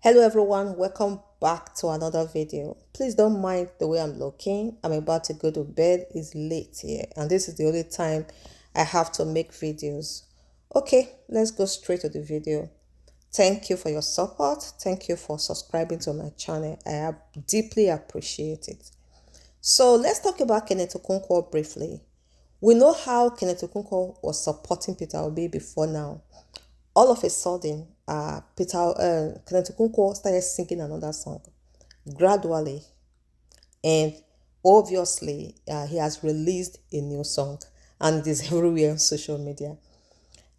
Hello everyone, welcome back to another video. Please don't mind the way I'm looking. I'm about to go to bed. It's late here and this is the only time I have to make videos. Okay, let's go straight to the video. Thank you for your support. Thank you for subscribing to my channel. I deeply appreciate it. So let's talk about Kenneth Okonkwo briefly. We know how Kenneth Okonkwo was supporting Peter Obi before now. All of a sudden, Kenneth Okonkwo started singing another song gradually, and obviously, he has released a new song, and it is everywhere on social media.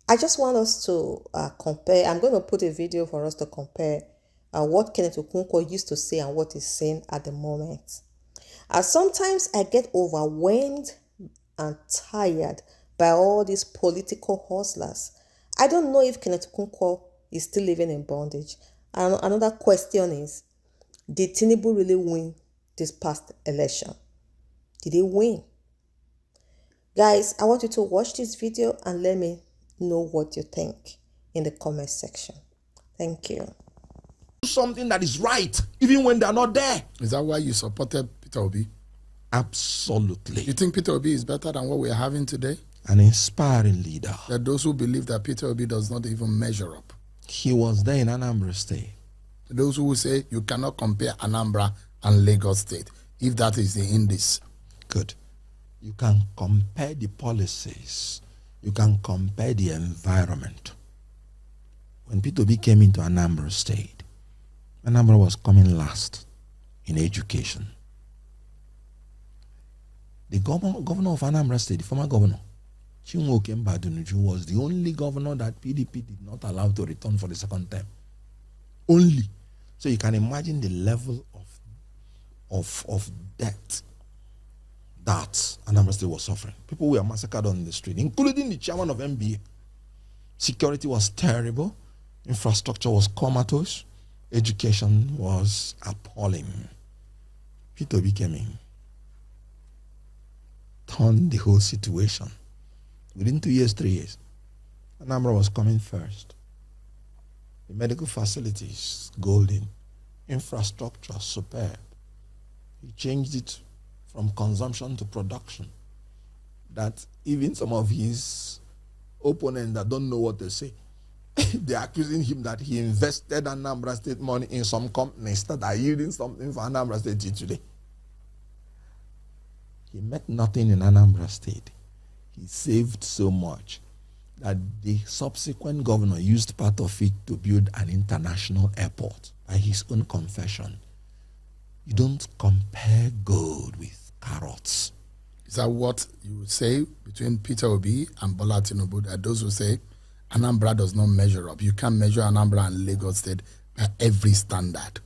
I just want us to compare. I'm going to put a video for us to compare what Kenneth Okonkwo used to say and what he's saying at the moment. Sometimes I get overwhelmed and tired by all these political hustlers. I don't know if Kenneth Okonkwo is still living in bondage. And another question is, did Tinubu really win this past election? Did he win? Guys, I want you to watch this video and let me know what you think in the comment section. Thank you. Something that is right, even when they're not there. Is that why you supported Peter Obi? Absolutely. You think Peter Obi is better than what we're having today? An inspiring leader. There are those who believe that Peter Obi does not even measure up. He was there in Anambra State. Those who will say you cannot compare Anambra and Lagos State, if that is the indice. Good. You can compare the policies. You can compare the environment. When Peter Obi came into Anambra State, Anambra was coming last in education. The governor of Anambra State, the former governor, Chinwoke Mbadunuju, was the only governor that PDP did not allow to return for the second term. Only. So you can imagine the level of debt that Anambra State was suffering. People were massacred on the street, including the chairman of MBA. Security was terrible. Infrastructure was comatose. Education was appalling. Peter Obi came in, turned the whole situation. Within 2 years, 3 years, Anambra was coming first. The medical facilities, golden. Infrastructure, superb. He changed it from consumption to production. That even some of his opponents that don't know what to say, they're accusing him that he invested Anambra State money in some companies that are yielding something for Anambra State today. He met nothing in Anambra State. He saved so much that the subsequent governor used part of it to build an international airport by his own confession. You don't compare gold with carrots. Is that what you would say between Peter Obi and Bola Tinubu? That those who say Anambra does not measure up. You can't measure Anambra and Lagos State by every standard.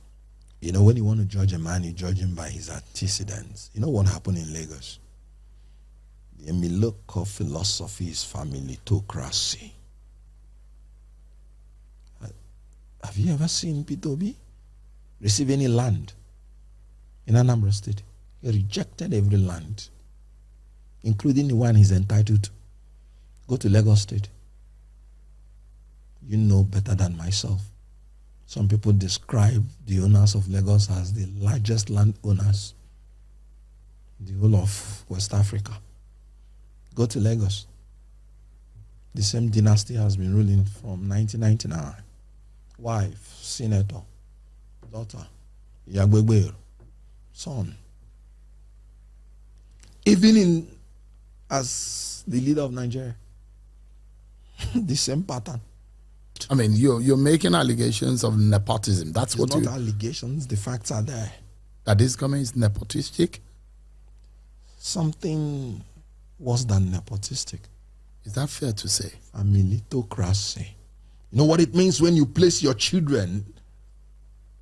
You know, when you want to judge a man, you judge him by his antecedents. You know what happened in Lagos? The Emiloko philosophy is familitocracy. Have you ever seen Peter Obi receive any land in Anambra State? He rejected every land, including the one he's entitled to. Go to Lagos State. You know better than myself. Some people describe the owners of Lagos as the largest landowners in the whole of West Africa. Go to Lagos. The same dynasty has been ruling from 1999. Wife, senator, daughter, Yagbegbe, son. Even as the leader of Nigeria, the same pattern. I mean, you're making allegations of nepotism. That's It's what not you... allegations, the facts are there. That this government is nepotistic? Something worse than nepotistic. Is that fair to say? Familitocracy. You know what it means when you place your children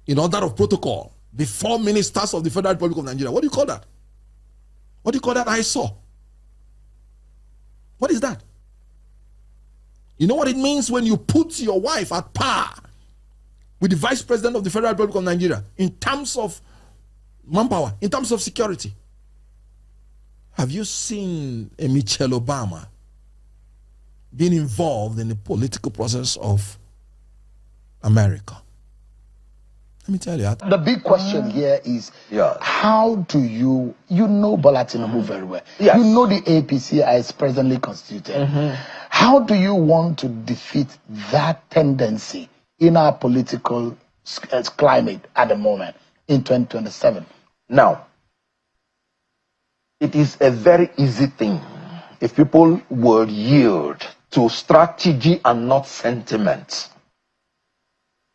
in order of protocol before ministers of the Federal Republic of Nigeria? What do you call that? What do you call that? I saw. What is that? You know what it means when you put your wife at par with the Vice President of the Federal Republic of Nigeria in terms of manpower, in terms of security? Have you seen a Michelle Obama being involved in the political process of America? Let me tell you. The big question here is, how do you know Bola Tinubu very well? Yes. You know the APC as presently constituted. How do you want to defeat that tendency in our political climate at the moment in 2027? Now, it is a very easy thing if people will yield to strategy and not sentiment.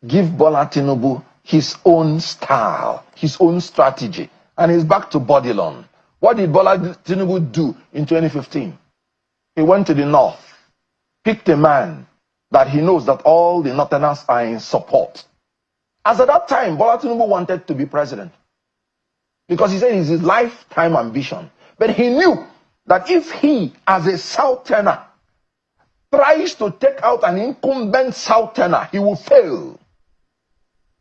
Give Bola Tinubu his own style, his own strategy, and he's back to Bodilon. What did Bola Tinubu do in 2015? He went to the north, picked a man that he knows that all the northerners are in support. As at that time, Bola Tinubu wanted to be president because he said it's his lifetime ambition. But he knew that if he, as a southerner, tries to take out an incumbent southerner, he will fail.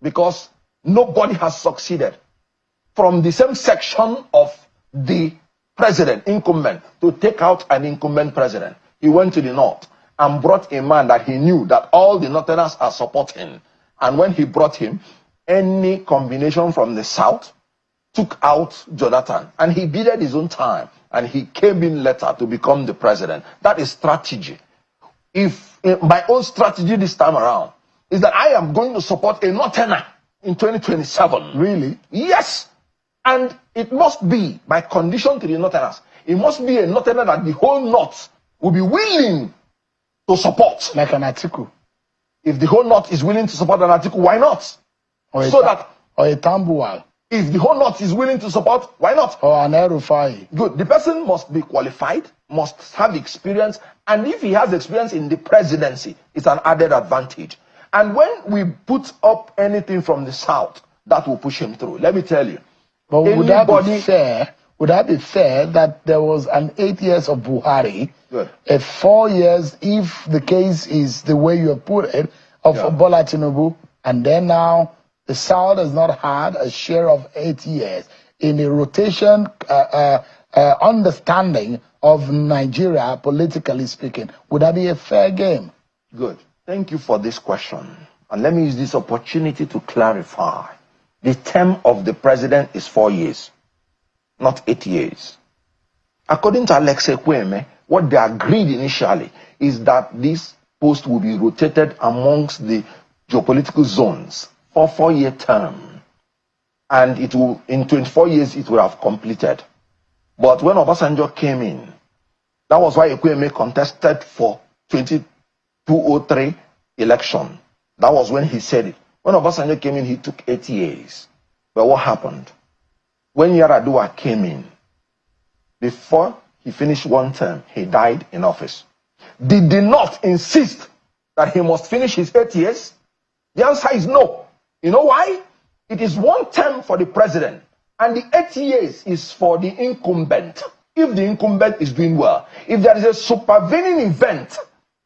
Because nobody has succeeded from the same section of the president, incumbent, to take out an incumbent president. He went to the north and brought a man that he knew that all the northerners are supporting. And when he brought him, any combination from the south took out Jonathan. And he bided his own time. And he came in later to become the president. That is strategy. If my own strategy this time around is that I am going to support a northerner in 2027. Really? Yes. And it must be, by condition to the northerners, it must be a northerner that the whole north will be willing to support. Like an Atiku. If the whole north is willing to support an Atiku, why not? Or So that or a Tambuwal. if the whole north is willing to support, why not? Or an Erufai. Good. The person must be qualified, must have experience, and if he has experience in the presidency, it's an added advantage. And when we put up anything from the south, that will push him through. Let me tell you. But would that be fair? Would that be fair that there was an 8 years of Buhari, Good. a 4 years, if the case is the way you have put it, of Bola Tinubu, and then now the South has not had a share of 8 years in a rotation understanding of Nigeria, politically speaking? Would that be a fair game? Good. Thank you for this question. And let me use this opportunity to clarify. The term of the president is 4 years, not 8 years. According to Alex Ekweme, what they agreed initially is that this post will be rotated amongst the geopolitical zones for a 4-year term. And it will, in 24 years, it will have completed. But when Obasanjo came in, that was why Ekweme contested for 2003 election. That was when he said it. When Obasanjo came in, he took 8 years. But what happened? When Yaradua came in, before he finished one term, he died in office. Did they not insist that he must finish his 8 years? The answer is no. You know why? It is one term for the president, and the 8 years is for the incumbent. If the incumbent is doing well, if there is a supervening event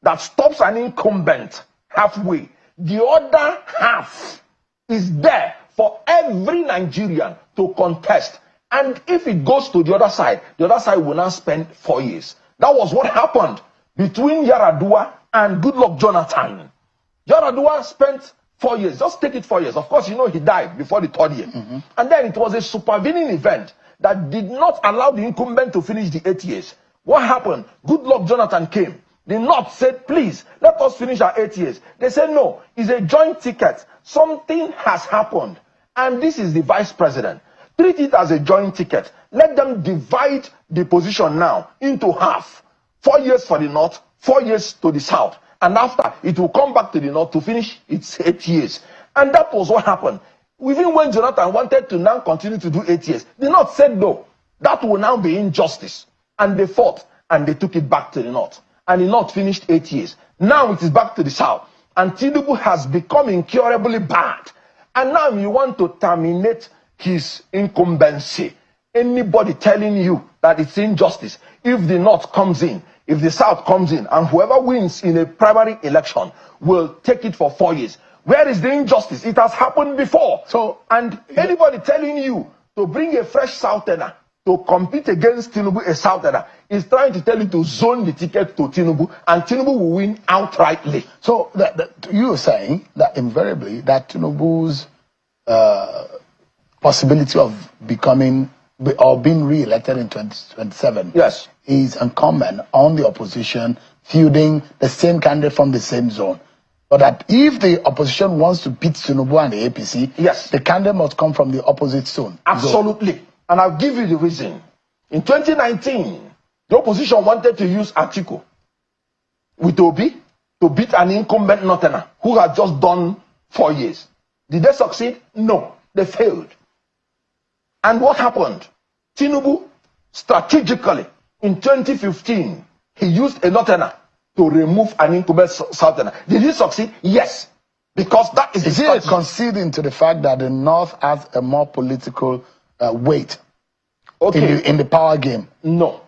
that stops an incumbent halfway, the other half is there for every Nigerian to contest. And if it goes to the other side will now spend 4 years. That was what happened between Yaradua and Goodluck Jonathan. Yaradua spent 4 years. Just take it 4 years. Of course, you know he died before the 3rd year. And then it was a supervening event that did not allow the incumbent to finish the 8 years. What happened? Goodluck Jonathan came. The North said, please, let us finish our 8 years. They said, no, it's a joint ticket. Something has happened. And this is the vice president. Treat it as a joint ticket. Let them divide the position now into half. 4 years for the North, 4 years to the South. And after, it will come back to the North to finish its 8 years. And that was what happened. Even when Jonathan wanted to now continue to do 8 years, the North said no. That will now be injustice. And they fought, and they took it back to the North. And the North finished 8 years. Now it is back to the South. And Tinubu has become incurably bad. And now you want to terminate his incumbency. Anybody telling you that it's injustice, if the North comes in, if the South comes in, and whoever wins in a primary election will take it for 4 years. Where is the injustice? It has happened before. So, and anybody telling you to bring a fresh Southerner to compete against Tinubu, a Southerner, is trying to tell you to zone the ticket to Tinubu, and Tinubu will win outrightly. So you're saying that invariably that Tinubu's possibility of becoming or being re-elected in 2027 Yes. is incumbent on the opposition fielding the same candidate from the same zone. But that if the opposition wants to beat Tinubu and the APC, yes, the candidate must come from the opposite zone. Absolutely. And I'll give you the reason. In 2019, the opposition wanted to use Atiku with Obi to beat an incumbent Northerner who had just done 4 years. Did they succeed? No, they failed. And what happened? Tinubu, strategically, in 2015, he used a Northerner to remove an incumbent Southerner. Did he succeed? Yes. Because that is he conceding to the fact that the North has a more political weight in the power game? No.